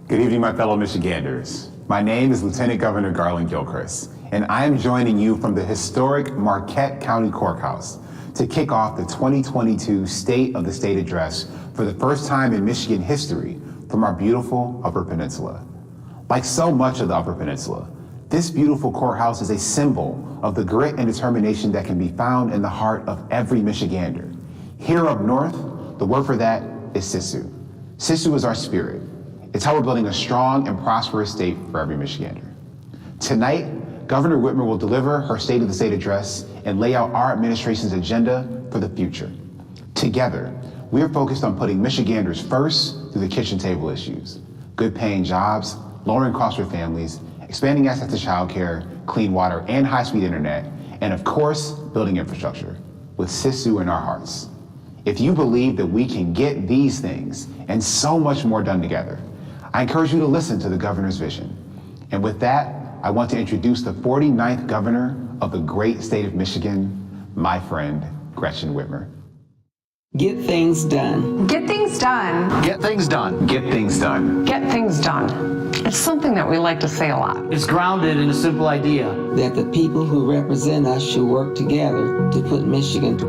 Good evening, my fellow Michiganders. My name is Lieutenant Governor Garland Gilchrist, and I am joining you from the historic Marquette County Courthouse to kick off the 2022 State of the State Address for the first time in Michigan history from our beautiful Upper Peninsula. Like so much of the Upper Peninsula, this beautiful courthouse is a symbol of the grit and determination that can be found in the heart of every Michigander. Here up north, the word for that is Sisu. Sisu is our spirit. It's how we're building a strong and prosperous state for every Michigander. Tonight, Governor Whitmer will deliver her State of the State address and lay out our administration's agenda for the future. Together, we are focused on putting Michiganders first through the kitchen table issues: good paying jobs, lowering costs for families, expanding access to childcare, clean water, and high-speed internet, and of course, building infrastructure, with Sisu in our hearts. If you believe that we can get these things and so much more done together, I encourage you to listen to the governor's vision. And with that, I want to introduce the 49th governor of the great state of Michigan, my friend, Gretchen Whitmer. Get things done. Get things done. Get things done. Get things done. Get things done. It's something that we like to say a lot. It's grounded in a simple idea. That the people who represent us should work together to put Michigan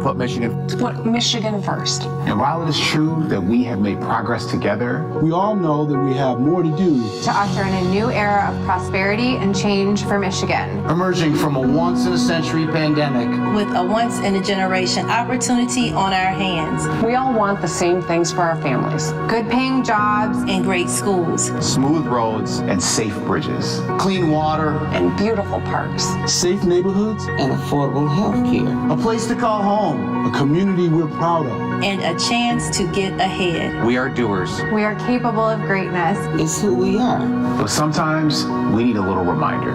first. And while it is true that we have made progress together, we all know that we have more to do to usher in a new era of prosperity and change for Michigan. Emerging from a once-in-a-century pandemic with a once-in-a-generation opportunity on our hands. We all want the same things for our families. Good paying jobs and great schools. Smooth roads and safe bridges. Clean water and beautiful parks. Safe neighborhoods and affordable health care. A place to call home. A community we're proud of. And a chance to get ahead. We are doers. We are capable of greatness. It's who we are. But sometimes we need a little reminder.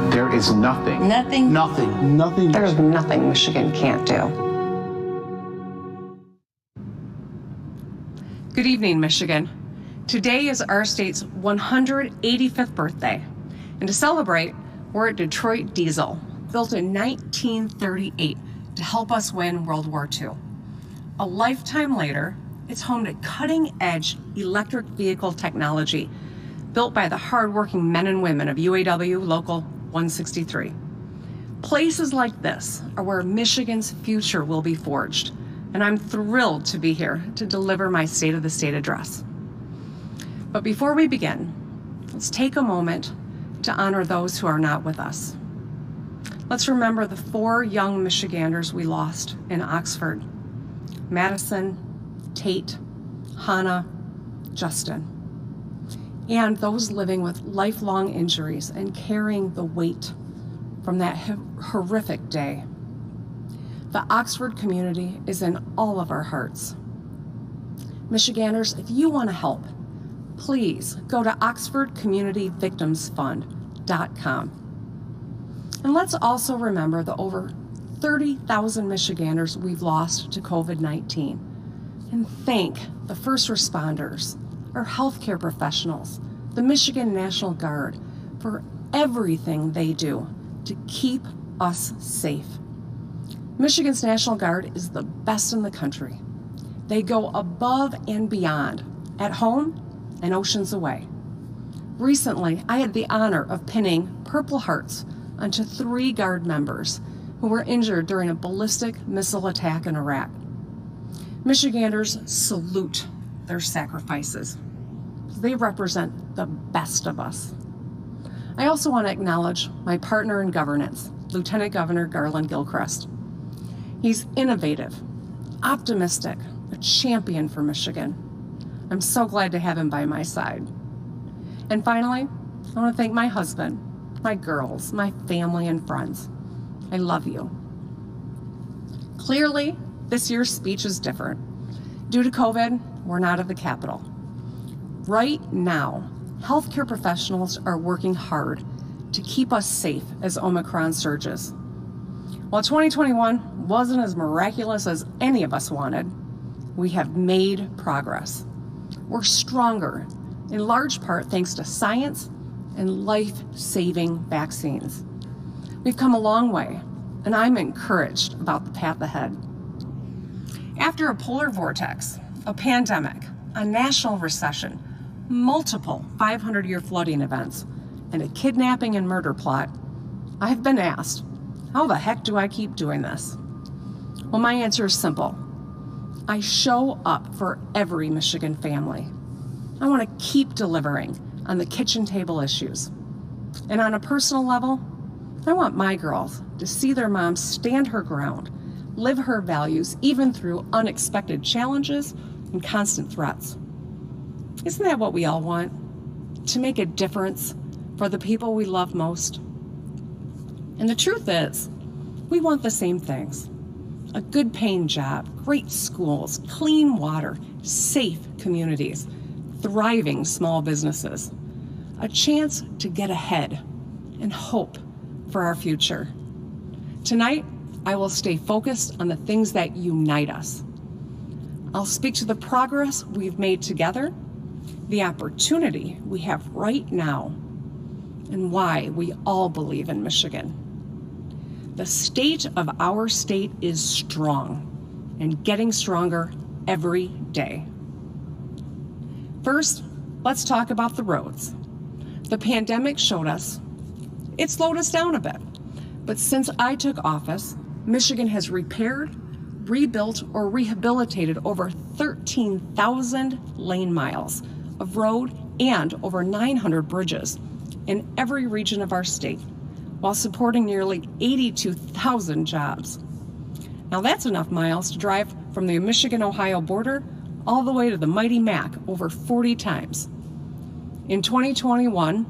There is nothing. There's nothing Michigan can't do. Good evening, Michigan. Today is our state's 185th birthday. And to celebrate, we're at Detroit Diesel, built in 1938 to help us win World War II. A lifetime later, it's home to cutting-edge electric vehicle technology built by the hardworking men and women of UAW Local 163. Places like this are where Michigan's future will be forged, and I'm thrilled to be here to deliver my State of the State address. But before we begin, let's take a moment to honor those who are not with us. Let's remember the 4 young Michiganders we lost in Oxford: Madison, Tate, Hannah, Justin, and those living with lifelong injuries and carrying the weight from that horrific day. The Oxford community is in all of our hearts. Michiganders, if you want to help, please go to oxfordcommunityvictimsfund.com. And let's also remember the over 30,000 Michiganders we've lost to COVID-19, and thank the first responders, our healthcare professionals, the Michigan National Guard for everything they do to keep us safe. Michigan's National Guard is the best in the country. They go above and beyond, at home and oceans away. Recently, I had the honor of pinning Purple Hearts onto 3 Guard members who were injured during a ballistic missile attack in Iraq. Michiganders salute their sacrifices. They represent the best of us. I also want to acknowledge my partner in governance, Lieutenant Governor Garland Gilchrist. He's innovative, optimistic, a champion for Michigan. I'm so glad to have him by my side. And finally, I want to thank my husband, my girls, my family, and friends. I love you. Clearly, this year's speech is different. Due to COVID, we're not at the Capitol. Right now, healthcare professionals are working hard to keep us safe as Omicron surges. While 2021 wasn't as miraculous as any of us wanted, we have made progress. We're stronger, in large part thanks to science and life-saving vaccines. We've come a long way, and I'm encouraged about the path ahead. After a polar vortex, a pandemic, a national recession, multiple 500-year flooding events, and a kidnapping and murder plot, I've been asked, how the heck do I keep doing this? Well, my answer is simple. I show up for every Michigan family. I want to keep delivering on the kitchen table issues. And on a personal level, I want my girls to see their mom stand her ground, live her values even through unexpected challenges and constant threats. Isn't that what we all want? To make a difference for the people we love most? And the truth is, we want the same things. A good paying job, great schools, clean water, safe communities, thriving small businesses, a chance to get ahead and hope for our future. Tonight, I will stay focused on the things that unite us. I'll speak to the progress we've made together, the opportunity we have right now, and why we all believe in Michigan. The state of our state is strong and getting stronger every day. First, let's talk about the roads. The pandemic showed us it slowed us down a bit, but since I took office, Michigan has repaired, rebuilt, or rehabilitated over 13,000 lane miles of road and over 900 bridges in every region of our state, while supporting nearly 82,000 jobs. Now that's enough miles to drive from the Michigan-Ohio border all the way to the mighty Mac over 40 times. In 2021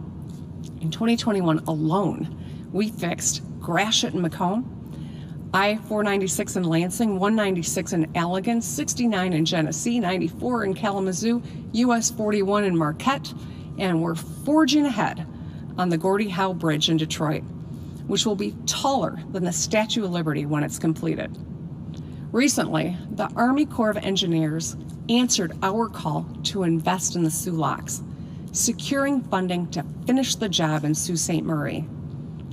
alone, we fixed Gratiot and Macomb, I-496 in Lansing, 196 in Allegan, 69 in Genesee, 94 in Kalamazoo, US 41 in Marquette, and we're forging ahead on the Gordie Howe Bridge in Detroit, which will be taller than the Statue of Liberty when it's completed. Recently, the Army Corps of Engineers answered our call to invest in the Sioux Locks, securing funding to finish the job in Sault Ste. Marie.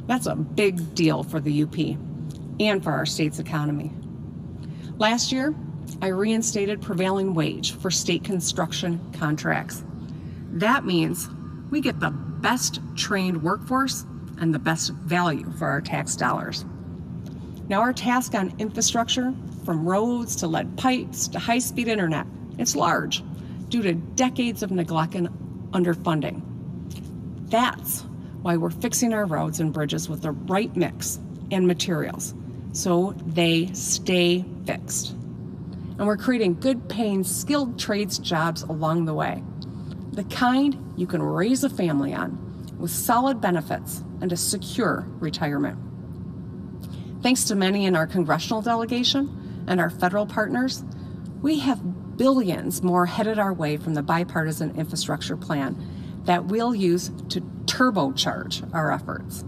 That's a big deal for the UP and for our state's economy. Last year, I reinstated prevailing wage for state construction contracts. That means we get the best trained workforce and the best value for our tax dollars. Now, our task on infrastructure, from roads to lead pipes to high-speed internet, it's large due to decades of neglect and underfunding. That's why we're fixing our roads and bridges with the right mix and materials so they stay fixed. And we're creating good-paying, skilled trades jobs along the way, the kind you can raise a family on with solid benefits and a secure retirement. Thanks to many in our congressional delegation and our federal partners, we have billions more headed our way from the bipartisan infrastructure plan that we'll use to turbocharge our efforts.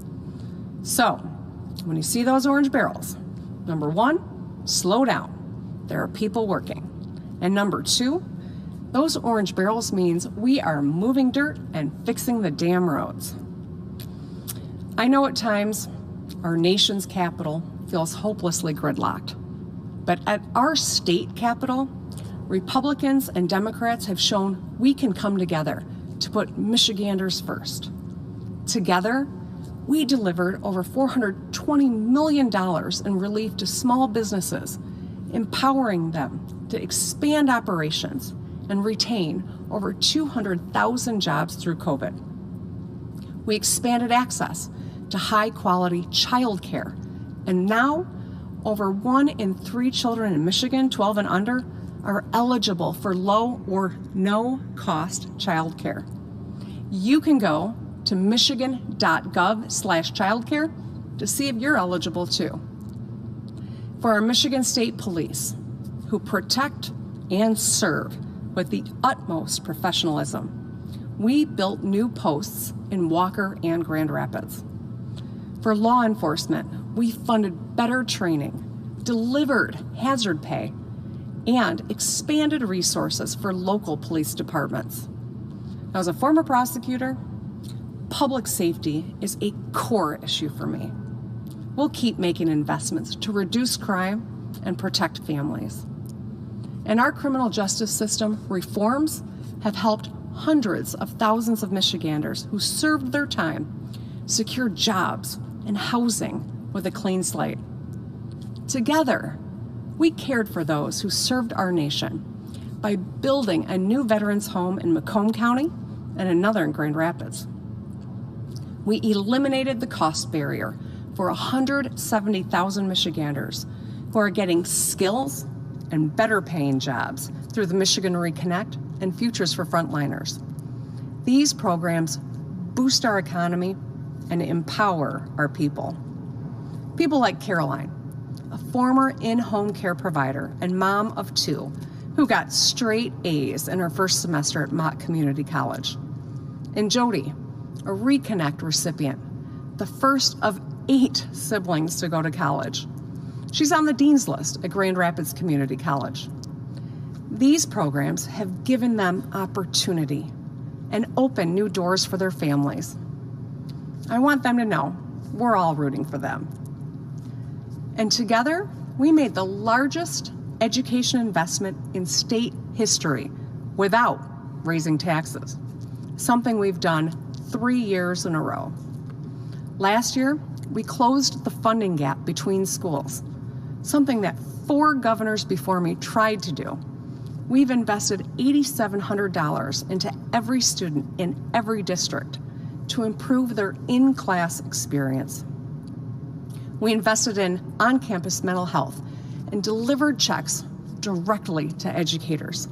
So, when you see those orange barrels, number one, slow down. There are people working. And number two, those orange barrels means we are moving dirt and fixing the damn roads. I know at times our nation's capital feels hopelessly gridlocked, but at our state capital, Republicans and Democrats have shown we can come together to put Michiganders first. Together, we delivered over $420 million in relief to small businesses, empowering them to expand operations and retain over 200,000 jobs through COVID. We expanded access to high-quality child care, and now over 1 in 3 children in Michigan, 12 and under, are eligible for low or no-cost child care. You can go to michigan.gov/childcare to see if you're eligible too. For our Michigan State Police, who protect and serve with the utmost professionalism, we built new posts in Walker and Grand Rapids. For law enforcement, we funded better training, delivered hazard pay, and expanded resources for local police departments. As a former prosecutor, public safety is a core issue for me. We'll keep making investments to reduce crime and protect families. And our criminal justice system reforms have helped hundreds of thousands of Michiganders who served their time, secured jobs and housing with a clean slate. Together, we cared for those who served our nation by building a new veterans home in Macomb County and another in Grand Rapids. We eliminated the cost barrier for 170,000 Michiganders who are getting skills and better paying jobs through the Michigan Reconnect and Futures for Frontliners. These programs boost our economy and empower our people. People like Caroline, a former in-home care provider and mom of two who got straight A's in her first semester at Mott Community College. And Jody, a Reconnect recipient, the first of 8 siblings to go to college. She's on the Dean's List at Grand Rapids Community College. These programs have given them opportunity and opened new doors for their families. I want them to know we're all rooting for them. And together, we made the largest education investment in state history without raising taxes, something we've done 3 years in a row. Last year, we closed the funding gap between schools, something that 4 governors before me tried to do. We've invested $8,700 into every student in every district to improve their in-class experience. We invested in on-campus mental health and delivered checks directly to educators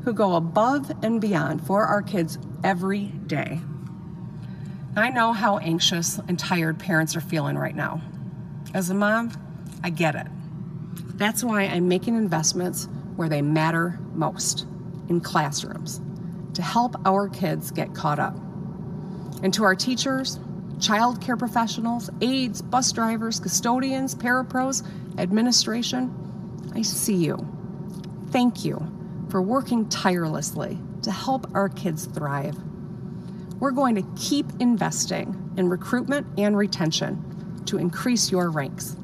who go above and beyond for our kids every day. I know how anxious and tired parents are feeling right now. As a mom, I get it. That's why I'm making investments where they matter most, in classrooms, to help our kids get caught up. And to our teachers, child care professionals, aides, bus drivers, custodians, parapros, administration, I see you. Thank you for working tirelessly to help our kids thrive. We're going to keep investing in recruitment and retention to increase your ranks.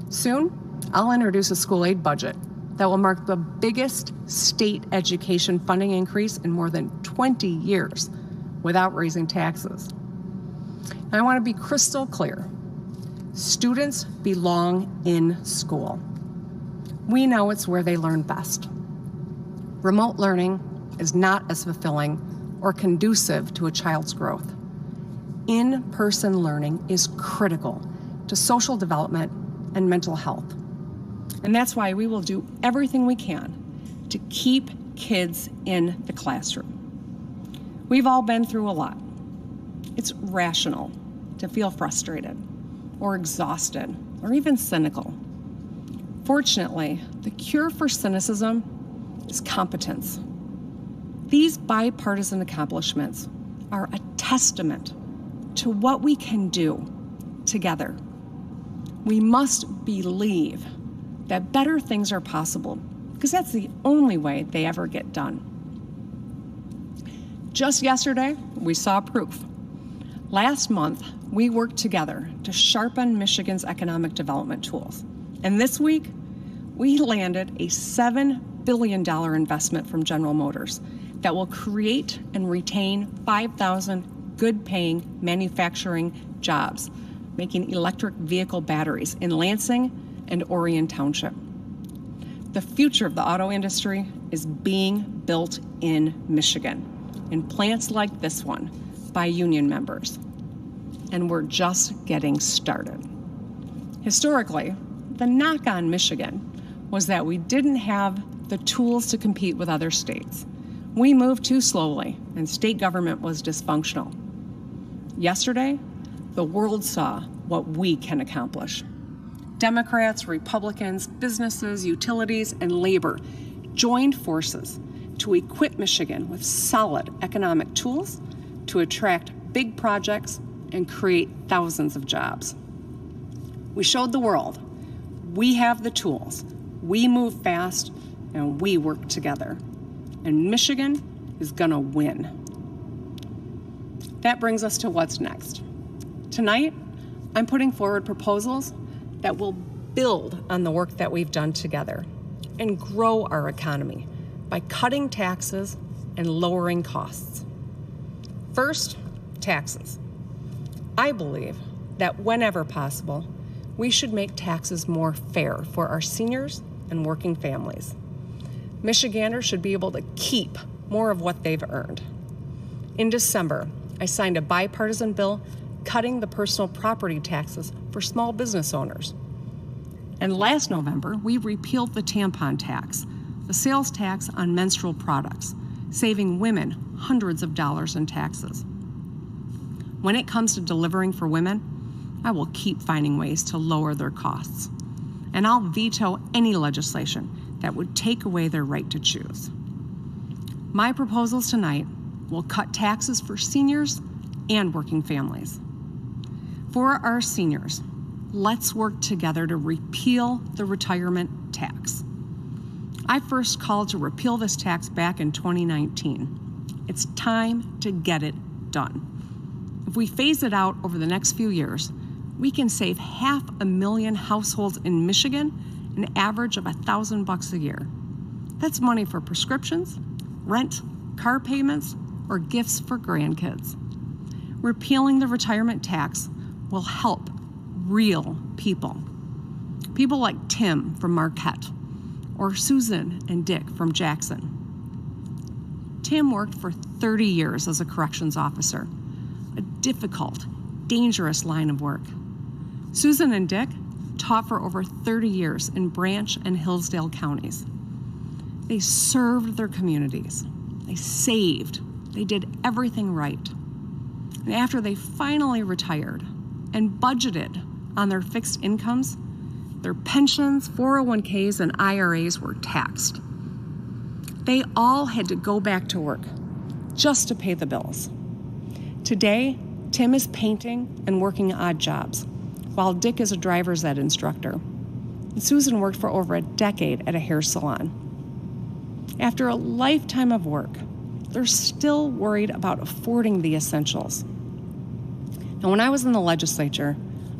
Soon, I'll introduce a school aid budget that will mark the biggest state education funding increase in more than 20 years without raising taxes. And I want to be crystal clear. Students belong in school. We know it's where they learn best. Remote learning is not as fulfilling or conducive to a child's growth. In-person learning is critical to social development and mental health. And that's why we will do everything we can to keep kids in the classroom. We've all been through a lot. It's rational to feel frustrated or exhausted or even cynical. Fortunately, the cure for cynicism is competence. These bipartisan accomplishments are a testament to what we can do together. We must believe that better things are possible, because that's the only way they ever get done. Just yesterday, we saw proof. Last month, we worked together to sharpen Michigan's economic development tools. And this week, we landed a $7 billion investment from General Motors that will create and retain 5,000 good-paying manufacturing jobs, making electric vehicle batteries in Lansing and Orion Township. The future of the auto industry is being built in Michigan, in plants like this one, by union members. And we're just getting started. Historically, the knock on Michigan was that we didn't have the tools to compete with other states. We moved too slowly, and state government was dysfunctional. Yesterday, the world saw what we can accomplish. Democrats, Republicans, businesses, utilities, and labor joined forces to equip Michigan with solid economic tools to attract big projects and create thousands of jobs. We showed the world we have the tools, we move fast, and we work together. And Michigan is gonna win. That brings us to what's next. Tonight, I'm putting forward proposals that will build on the work that we've done together and grow our economy by cutting taxes and lowering costs. First, taxes. I believe that whenever possible, we should make taxes more fair for our seniors and working families. Michiganders should be able to keep more of what they've earned. In December, I signed a bipartisan bill cutting the personal property taxes for small business owners. And last November, we repealed the tampon tax, the sales tax on menstrual products, saving women hundreds of dollars in taxes. When it comes to delivering for women, I will keep finding ways to lower their costs. And I'll veto any legislation that would take away their right to choose. My proposals tonight will cut taxes for seniors and working families. For our seniors, let's work together to repeal the retirement tax. I first called to repeal this tax back in 2019. It's time to get it done. If we phase it out over the next few years, we can save 500,000 households in Michigan an average of $1,000 a year. That's money for prescriptions, rent, car payments, or gifts for grandkids. Repealing the retirement tax will help real people. People like Tim from Marquette, or Susan and Dick from Jackson. Tim worked for 30 years as a corrections officer, a difficult, dangerous line of work. Susan and Dick taught for over 30 years in Branch and Hillsdale counties. They served their communities. They saved. They did everything right. And after they finally retired and budgeted on their fixed incomes, their pensions, 401ks, and IRAs were taxed. They all had to go back to work just to pay the bills. Today, Tim is painting and working odd jobs, while Dick is a driver's ed instructor. And Susan worked for over a decade at a hair salon. After a lifetime of work, they're still worried about affording the essentials. Now, when I was in the legislature,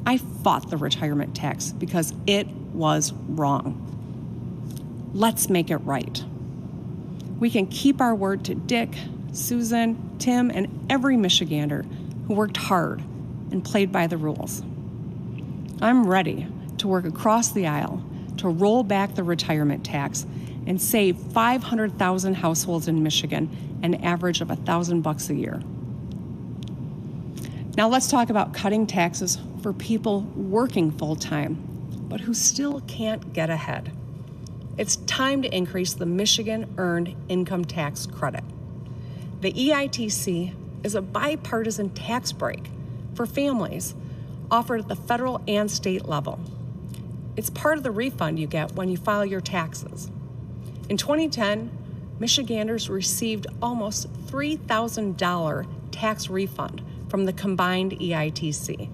I fought the retirement tax because it was wrong. Let's make it right. We can keep our word to Dick, Susan, Tim, and every Michigander who worked hard and played by the rules. I'm ready to work across the aisle to roll back the retirement tax and save 500,000 households in Michigan an average of $1,000 a year. Now let's talk about cutting taxes for people working full-time, but who still can't get ahead. It's time to increase the Michigan Earned Income Tax Credit. The EITC is a bipartisan tax break for families offered at the federal and state level. It's part of the refund you get when you file your taxes. In 2010, Michiganders received almost $3,000 tax refund from the combined EITC.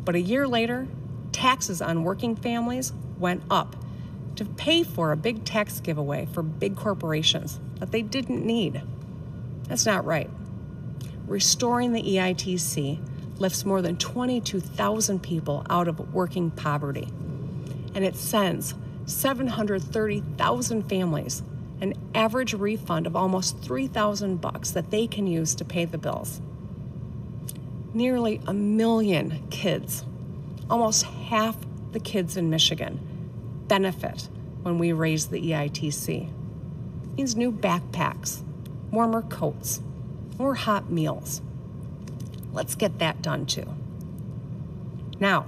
But a year later, taxes on working families went up to pay for a big tax giveaway for big corporations that they didn't need. That's not right. Restoring the EITC lifts more than 22,000 people out of working poverty, and it sends 730,000 families an average refund of almost $3,000 that they can use to pay the bills. Nearly 1 million kids, almost half the kids in Michigan, benefit when we raise the EITC. It means new backpacks, warmer coats, more hot meals. Let's get that done too. Now,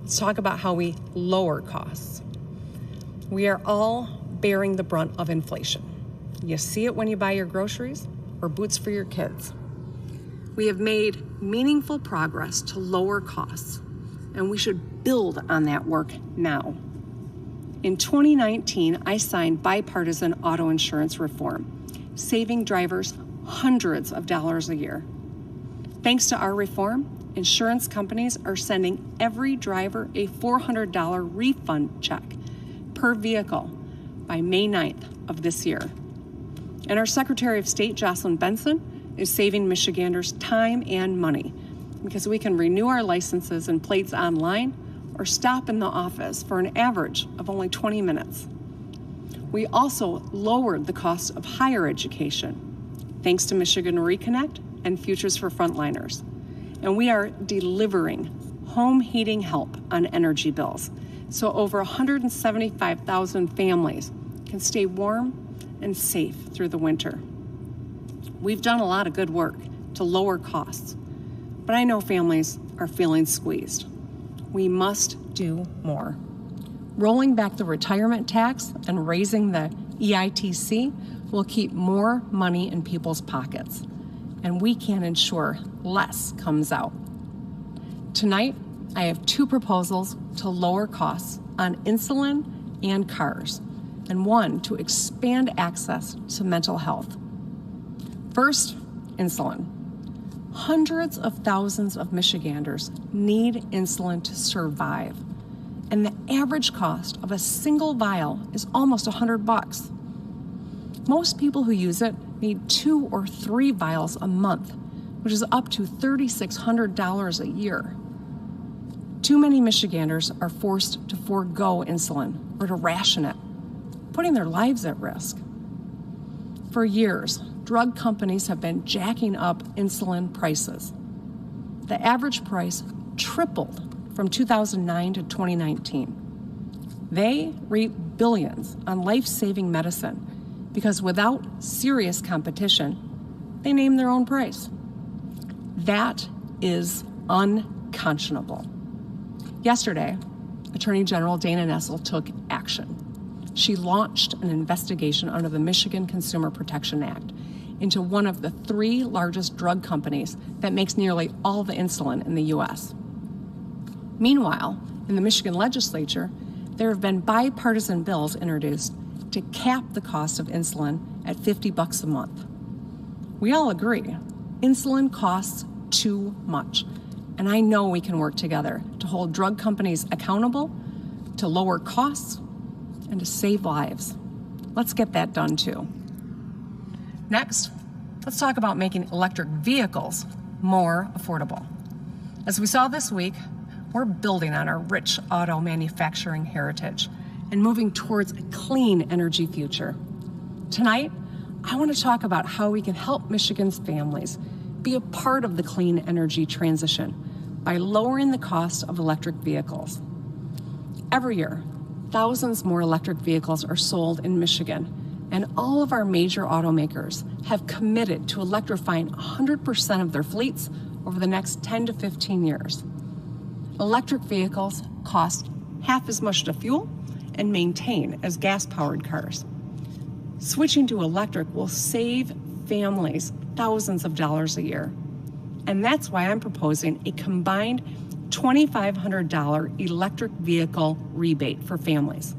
let's talk about how we lower costs. We are all bearing the brunt of inflation. You see it when you buy your groceries or boots for your kids. We have made meaningful progress to lower costs, and we should build on that work now. In 2019, I signed bipartisan auto insurance reform, saving drivers hundreds of dollars a year. Thanks to our reform, insurance companies are sending every driver a $400 refund check per vehicle by May 9th of this year. And our Secretary of State, Jocelyn Benson, is saving Michiganders time and money because we can renew our licenses and plates online or stop in the office for an average of only 20 minutes. We also lowered the cost of higher education, thanks to Michigan Reconnect and Futures for Frontliners. And we are delivering home heating help on energy bills, so over 175,000 families can stay warm and safe through the winter. We've done a lot of good work to lower costs, but I know families are feeling squeezed. We must do more. Rolling back the retirement tax and raising the EITC will keep more money in people's pockets, and we can ensure less comes out. Tonight, I have two proposals to lower costs on insulin and cars, and one to expand access to mental health. First, insulin. Hundreds of thousands of Michiganders need insulin to survive, and the average cost of a single vial is almost $100. Most people who use it need 2 or 3 vials a month, which is up to $3,600 a year. Too many Michiganders are forced to forego insulin or to ration it, putting their lives at risk. For years, drug companies have been jacking up insulin prices. The average price tripled from 2009 to 2019. They reap billions on life-saving medicine because without serious competition, they name their own price. That is unconscionable. Yesterday, Attorney General Dana Nessel took action. She launched an investigation under the Michigan Consumer Protection Act into one of the 3 largest drug companies that makes nearly all the insulin in the U.S. Meanwhile, in the Michigan legislature, there have been bipartisan bills introduced to cap the cost of insulin at $50 a month. We all agree, insulin costs too much, and I know we can work together to hold drug companies accountable, to lower costs, and to save lives. Let's get that done too. Next, let's talk about making electric vehicles more affordable. As we saw this week, we're building on our rich auto manufacturing heritage and moving towards a clean energy future. Tonight, I want to talk about how we can help Michigan's families be a part of the clean energy transition by lowering the cost of electric vehicles. Every year, thousands more electric vehicles are sold in Michigan, and all of our major automakers have committed to electrifying 100% of their fleets over the next 10 to 15 years. Electric vehicles cost half as much to fuel and maintain as gas-powered cars. Switching to electric will save families thousands of dollars a year. And that's why I'm proposing a combined $2,500 electric vehicle rebate for families.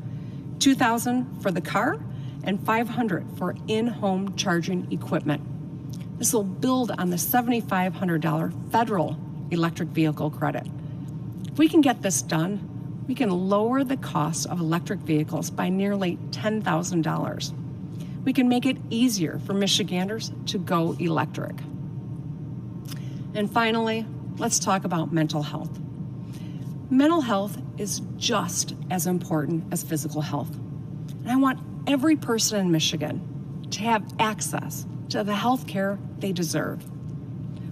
$2,000 for the car and $500 for in-home charging equipment. This will build on the $7,500 federal electric vehicle credit. If we can get this done, we can lower the cost of electric vehicles by nearly $10,000. We can make it easier for Michiganders to go electric. And finally, let's talk about mental health. Mental health is just as important as physical health. And I want every person in Michigan to have access to the health care they deserve.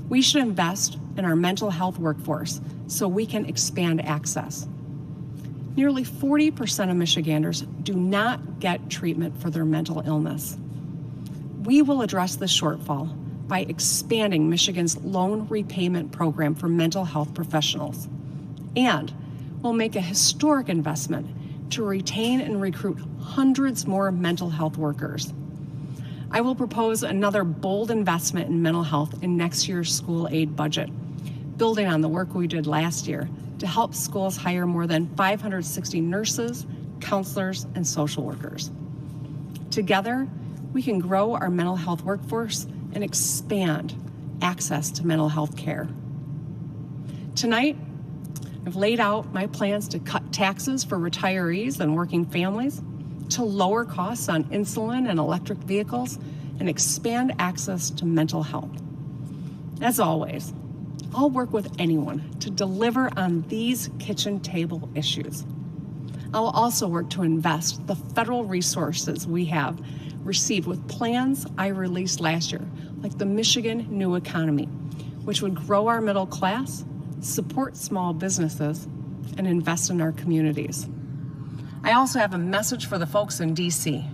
We should invest in our mental health workforce so we can expand access. Nearly 40% of Michiganders do not get treatment for their mental illness. We will address this shortfall by expanding Michigan's loan repayment program for mental health professionals. And we'll make a historic investment to retain and recruit hundreds more mental health workers. I will propose another bold investment in mental health in next year's school aid budget, building on the work we did last year to help schools hire more than 560 nurses, counselors, and social workers. Together, we can grow our mental health workforce and expand access to mental health care. Tonight, I've laid out my plans to cut taxes for retirees and working families, to lower costs on insulin and electric vehicles, and expand access to mental health. As always, I'll work with anyone to deliver on these kitchen table issues. I'll also work to invest the federal resources we have received with plans I released last year, like the Michigan New Economy, which would grow our middle class, support small businesses, and invest in our communities. I also have a message for the folks in DC.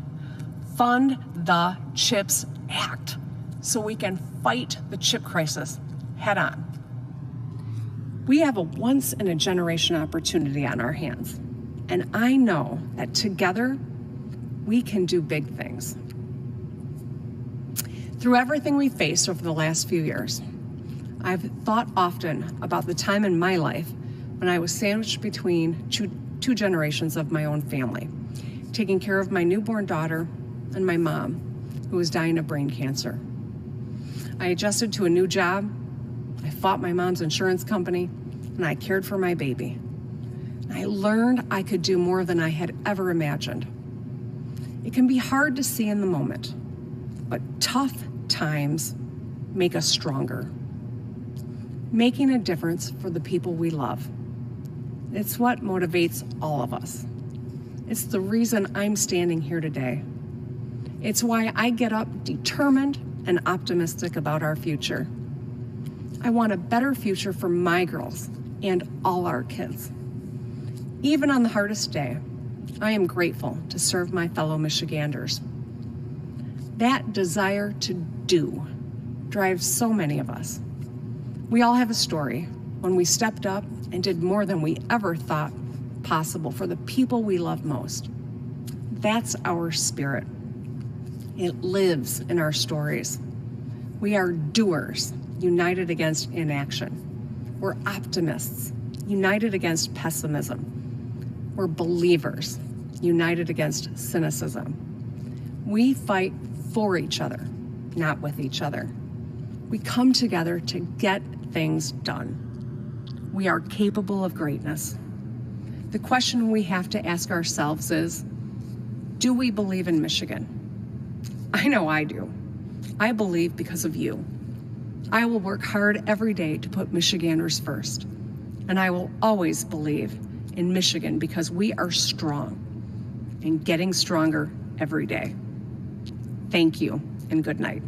Fund the CHIPS Act so we can fight the chip crisis head on. We have a once-in-a-generation opportunity on our hands, and I know that together we can do big things. Through everything we faced over the last few years, I've thought often about the time in my life when I was sandwiched between two generations of my own family, taking care of my newborn daughter and my mom, who was dying of brain cancer. I adjusted to a new job, I fought my mom's insurance company, and I cared for my baby. I learned I could do more than I had ever imagined. It can be hard to see in the moment, but tough times make us stronger. Making a difference for the people we love. It's what motivates all of us. It's the reason I'm standing here today. It's why I get up determined and optimistic about our future. I want a better future for my girls and all our kids. Even on the hardest day, I am grateful to serve my fellow Michiganders. That desire to do drives so many of us. We all have a story when we stepped up and did more than we ever thought possible for the people we love most. That's our spirit. It lives in our stories. We are doers, united against inaction. We're optimists, united against pessimism. We're believers, united against cynicism. We fight for each other, not with each other. We come together to get things done. We are capable of greatness. The question we have to ask ourselves is, do we believe in Michigan? I know I do. I believe because of you. I will work hard every day to put Michiganders first. And I will always believe in Michigan because we are strong and getting stronger every day. Thank you and good night.